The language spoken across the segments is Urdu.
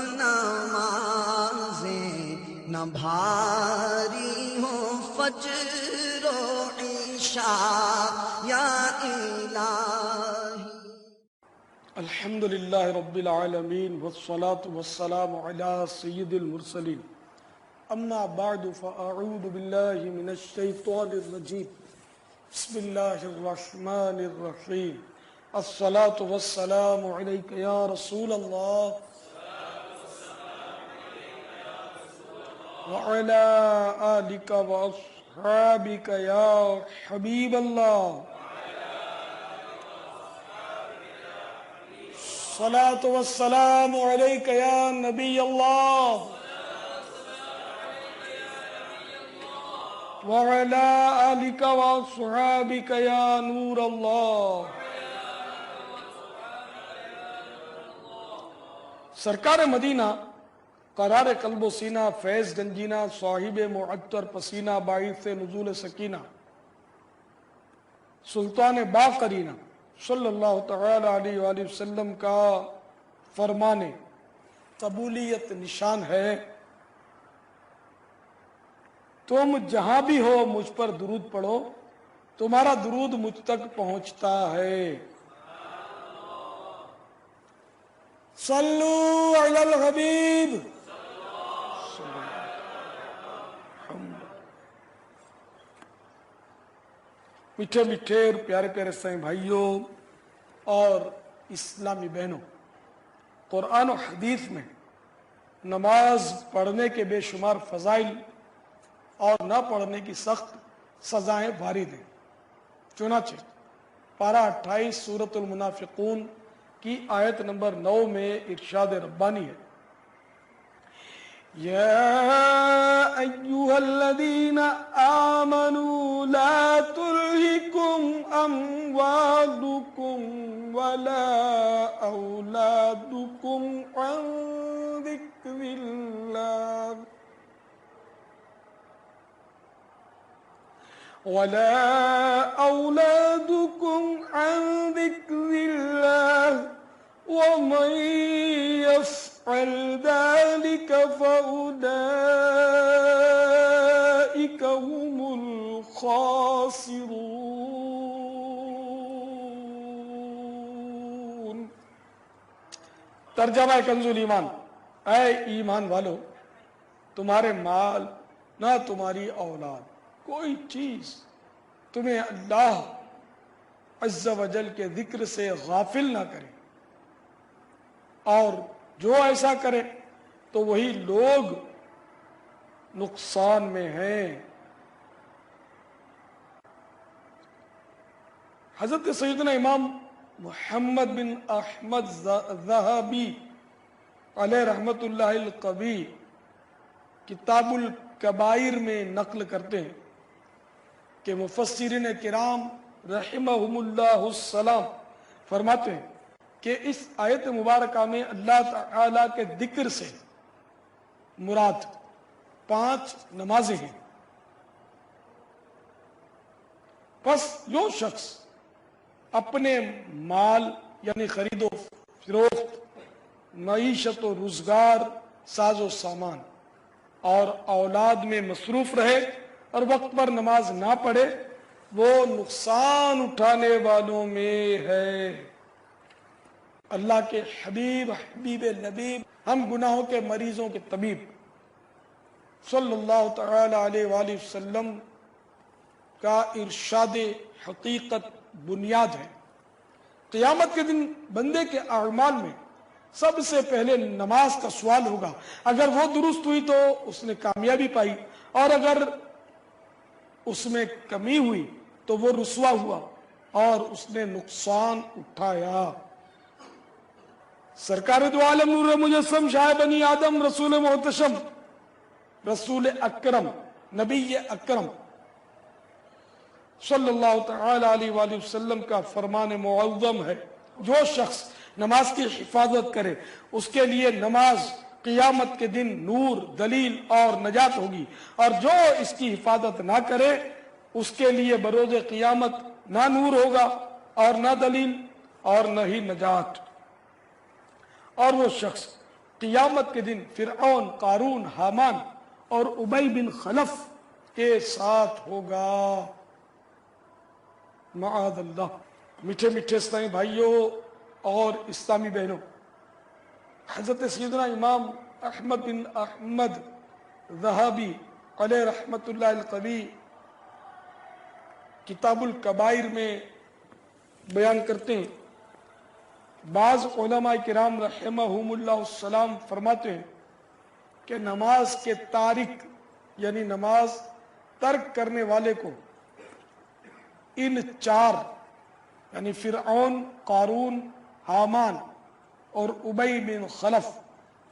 نمازیں نہ بھاری ہوں فجر و عشاء یا الہی۔ الحمدللہ رب العالمین والصلاة والسلام علی سید المرسلین، اما بعد فاعوذ باللہ من الشیطان الرجیم، بسم اللہ الرحمن الرحیم۔ الصلاة والسلام علیک یا رسول اللہ وعلی آلک واصحابک یا حبیب اللہ۔ الصلاة والسلام علیک یا نبی اللہ وعلی آلک واصحابک یا نور اللہ۔ سرکار مدینہ، قرار قلب و سینہ، فیض گنجینہ، صاحب معطر پسینہ، باعث نزول سکینہ، سلطان باقرینہ صلی اللہ تعالی علیہ وآلہ وسلم کا فرمان قبولیت نشان ہے، تم جہاں بھی ہو مجھ پر درود پڑھو، تمہارا درود مجھ تک پہنچتا ہے۔ صلو علی الحبیب۔ میٹھے میٹھے اور پیارے پیارے سائیں بھائیوں اور اسلامی بہنوں، قرآن و حدیث میں نماز پڑھنے کے بے شمار فضائل اور نہ پڑھنے کی سخت سزائیں وارد ہیں۔ چنانچہ پارہ 28 سورۃ المنافقون کی آیت نمبر 9 میں ارشاد ربانی ہے، یا ایہا الذین آمنوا لا تلہکم اموالکم ولا اولادکم عن ذکر اللہ ومن يفعل ذلك فأولئك هم الخاسرون۔ ترجمہ کنز الایمان، اے ایمان والو، تمہارے مال نہ تمہاری اولاد، کوئی چیز تمہیں اللہ عز و جل کے ذکر سے غافل نہ کرے، اور جو ایسا کرے تو وہی لوگ نقصان میں ہیں۔ حضرت سیدنا امام محمد بن احمد ذہبی علیہ رحمت اللہ القوی کتاب الکبائر میں نقل کرتے ہیں کہ مفسرین کرام رحمہم اللہ السلام فرماتے ہیں کہ اس آیت مبارکہ میں اللہ تعالیٰ کے ذکر سے مراد 5 نمازیں ہیں۔ پس جو شخص اپنے مال یعنی خرید و فروخت، معیشت و روزگار، ساز و سامان اور اولاد میں مصروف رہے اور وقت پر نماز نہ پڑھے، وہ نقصان اٹھانے والوں میں ہے۔ اللہ کے حبیب لبیب، ہم گناہوں کے مریضوں کے طبیب صلی اللہ تعالی علیہ وآلہ وسلم کا ارشاد حقیقت بنیاد ہے۔ قیامت کے دن بندے کے اعمال میں سب سے پہلے نماز کا سوال ہوگا، اگر وہ درست ہوئی تو اس نے کامیابی پائی، اور اگر اس میں کمی ہوئی تو وہ رسوا ہوا اور اس نے نقصان اٹھایا۔ سرکار دو عالم نور مجسم، شاہ بنی آدم، رسول محتشم، رسول اکرم، نبی اکرم صلی اللہ تعالی علیہ وآلہ وسلم کا فرمان معظم ہے، جو شخص نماز کی حفاظت کرے اس کے لیے نماز قیامت کے دن نور، دلیل اور نجات ہوگی، اور جو اس کی حفاظت نہ کرے اس کے لیے بروز قیامت نہ نور ہوگا اور نہ دلیل اور نہ ہی نجات۔ اور وہ شخص قیامت کے دن فرعون، قارون، حامان اور ابی بن خلف کے ساتھ ہوگا۔ معاذ اللہ۔ میٹھے میٹھے اسلامی بھائیوں اور اسلامی بہنوں، حضرت سیدنا امام احمد بن احمد ذہبی علیہ رحمت اللہ القوی کتاب الکبائر میں بیان کرتے ہیں، بعض علماء کرام رحمہم اللہ السلام فرماتے ہیں کہ نماز کے تارک یعنی نماز ترک کرنے والے کو ان چار یعنی فرعون، قارون، حامان اور ابی بن خلف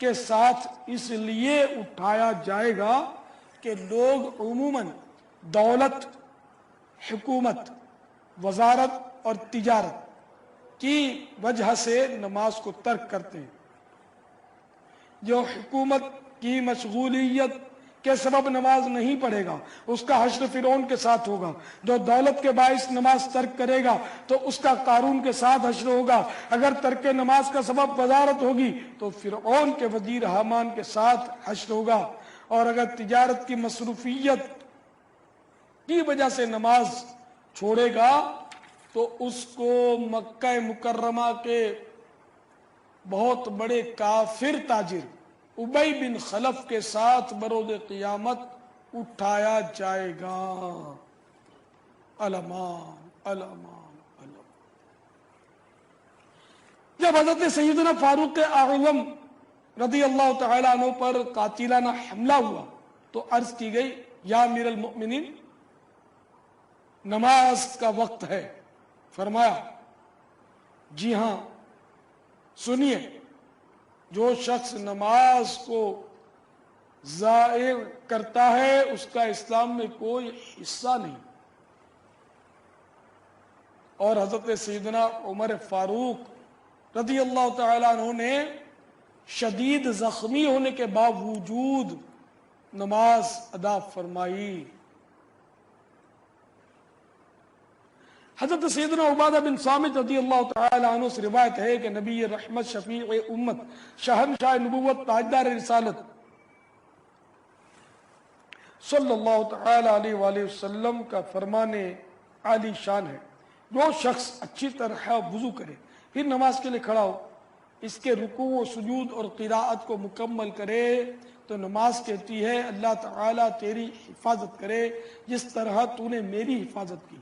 کے ساتھ اس لیے اٹھایا جائے گا کہ لوگ عموماً دولت، حکومت، وزارت اور تجارت کی وجہ سے نماز کو ترک کرتے ہیں۔ جو حکومت کی مشغولیت کے سبب نماز نہیں پڑھے گا اس کا حشر فرعون کے ساتھ ہوگا، جو دولت کے باعث نماز ترک کرے گا تو اس کا قارون کے ساتھ حشر ہوگا، اگر ترک نماز کا سبب وزارت ہوگی تو فرعون کے وزیر حامان کے ساتھ حشر ہوگا، اور اگر تجارت کی مصروفیت کی وجہ سے نماز چھوڑے گا تو اس کو مکہ مکرمہ کے بہت بڑے کافر تاجر ابی بن خلف کے ساتھ بروز قیامت اٹھایا جائے گا۔ علمان علمان علمان۔ جب حضرت سیدنا فاروق اعظم رضی اللہ تعالی عنہ پر قاتلانہ حملہ ہوا تو عرض کی گئی یا امیر المؤمنین نماز کا وقت ہے۔ فرمایا جی ہاں سنیے، جو شخص نماز کو ضائع کرتا ہے اس کا اسلام میں کوئی حصہ نہیں۔ اور حضرت سیدنا عمر فاروق رضی اللہ تعالی عنہ نے شدید زخمی ہونے کے باوجود نماز ادا فرمائی۔ حضرت سیدنا عبادہ بن صامت رضی اللہ تعالی عنہ سے روایت ہے کہ نبی رحمت، شفیع امت، شہنشاہ نبوت، تاجدار رسالت صلی اللہ تعالی علیہ وآلہ وسلم کا فرمان عالی شان ہے، جو شخص اچھی طرح وضو کرے پھر نماز کے لیے کھڑا ہو، اس کے رکوع و سجود اور قراءت کو مکمل کرے تو نماز کہتی ہے اللہ تعالیٰ تیری حفاظت کرے جس طرح تو نے میری حفاظت کی۔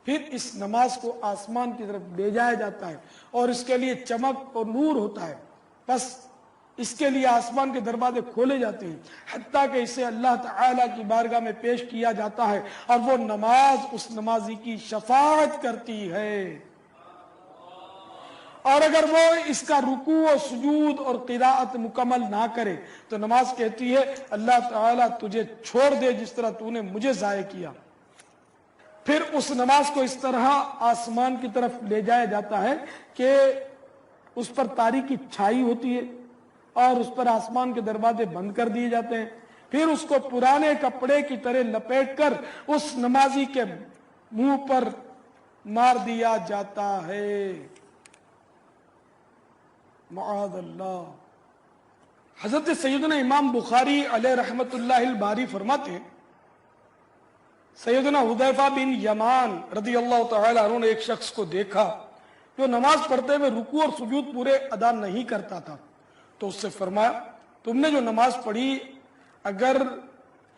پھر اس نماز کو آسمان کی طرف لے جایا جاتا ہے اور اس کے لیے چمک اور نور ہوتا ہے، بس اس کے لیے آسمان کے دروازے کھولے جاتے ہیں حتیٰ کہ اسے اللہ تعالیٰ کی بارگاہ میں پیش کیا جاتا ہے اور وہ نماز اس نمازی کی شفاعت کرتی ہے، اور اگر وہ اس کا رکوع و سجود اور قراءت مکمل نہ کرے تو نماز کہتی ہے اللہ تعالیٰ تجھے چھوڑ دے جس طرح تو نے مجھے ضائع کیا۔ پھر اس نماز کو اس طرح آسمان کی طرف لے جایا جاتا ہے کہ اس پر تاریکی چھائی ہوتی ہے اور اس پر آسمان کے دروازے بند کر دیے جاتے ہیں، پھر اس کو پرانے کپڑے کی طرح لپیٹ کر اس نمازی کے منہ پر مار دیا جاتا ہے۔ معاذ اللہ۔ حضرت سیدنا امام بخاری علیہ رحمت اللہ الباری فرماتے ہیں سیدنا حذیفہ بن یمان رضی اللہ تعالی عنہ نے ایک شخص کو دیکھا جو نماز پڑھتے ہوئے رکوع اور سجود پورے ادا نہیں کرتا تھا، تو اس سے فرمایا تم نے جو نماز پڑھی اگر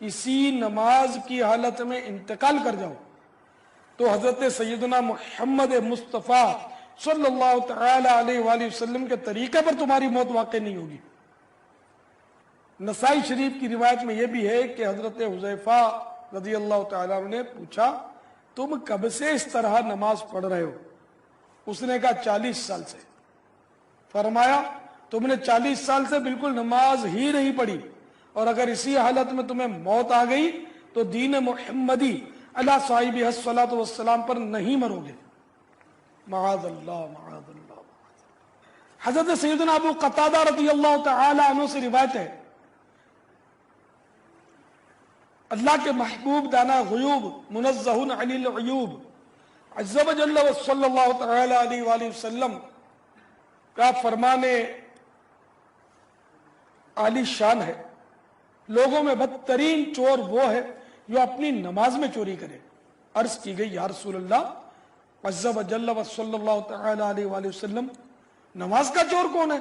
اسی نماز کی حالت میں انتقال کر جاؤ تو حضرت سیدنا محمد مصطفیٰ صلی اللہ تعالی علیہ وآلہ وسلم کے طریقے پر تمہاری موت واقع نہیں ہوگی۔ نسائی شریف کی روایت میں یہ بھی ہے کہ حضرت حذیفہ رضی اللہ تعالیٰ عنہ نے پوچھا تم کب سے اس طرح نماز پڑھ رہے ہو؟ اس نے کہا 40 سال سے۔ فرمایا تم نے 40 سال سے بالکل نماز ہی نہیں پڑھی، اور اگر اسی حالت میں تمہیں موت آ گئی تو دین محمدی علی صاحبہ الصلاۃ والسلام پر نہیں مرو گے۔ معاذ اللہ معاذ اللہ۔ حضرت سیدنا ابو قتادہ رضی اللہ تعالی عنہ سے روایت ہے اللہ کے محبوب دانا غیوب منزہ عن العیوب عز و جل و صلی اللہ تعالی علیہ وآلہ وسلم کا فرمان عالی شان ہے. لوگوں میں بدترین چور وہ ہے جو اپنی نماز میں چوری کرے. عرض کی گئی یا رسول اللہ عز و جل و صلی اللہ تعالی علیہ وآلہ وسلم نماز کا چور کون ہے؟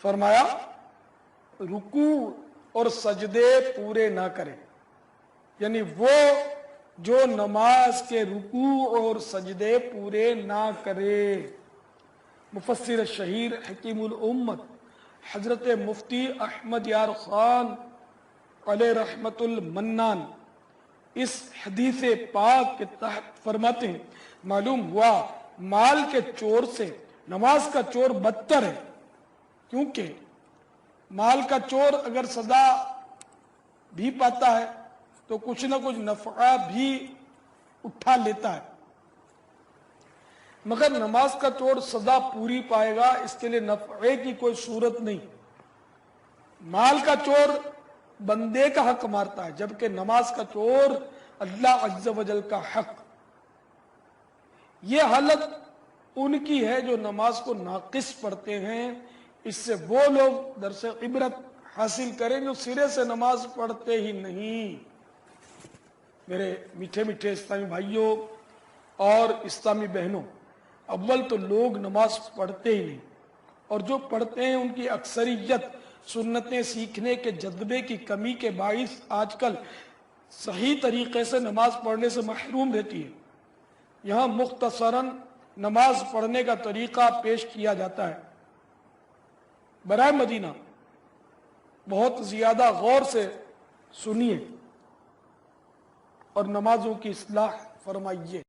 فرمایا رکوع اور سجدے پورے نہ کرے، یعنی وہ جو نماز کے رکوع اور سجدے پورے نہ کرے. مفسر شہیر حکیم الامت حضرت مفتی احمد یار خان علیہ رحمت المنان اس حدیث پاک کے تحت فرماتے ہیں معلوم ہوا مال کے چور سے نماز کا چور بدتر ہے، کیونکہ مال کا چور اگر سزا بھی پاتا ہے تو کچھ نہ کچھ نفع بھی اٹھا لیتا ہے، مگر نماز کا چور سزا پوری پائے گا، اس کے لیے نفع کی کوئی صورت نہیں. مال کا چور بندے کا حق مارتا ہے، جبکہ نماز کا چور اللہ عز و جل کا حق. یہ حالت ان کی ہے جو نماز کو ناقص پڑھتے ہیں. اس سے وہ لوگ درس عبرت حاصل کریں جو سرے سے نماز پڑھتے ہی نہیں. میرے میٹھے میٹھے اسلامی بھائیوں اور اسلامی بہنوں، اول تو لوگ نماز پڑھتے ہی نہیں، اور جو پڑھتے ہیں ان کی اکثریت سنتیں سیکھنے کے جذبے کی کمی کے باعث آج کل صحیح طریقے سے نماز پڑھنے سے محروم رہتی ہے. یہاں مختصراً نماز پڑھنے کا طریقہ پیش کیا جاتا ہے. برائے مدینہ بہت زیادہ غور سے سنیے اور نمازوں کی اصلاح فرمائیے.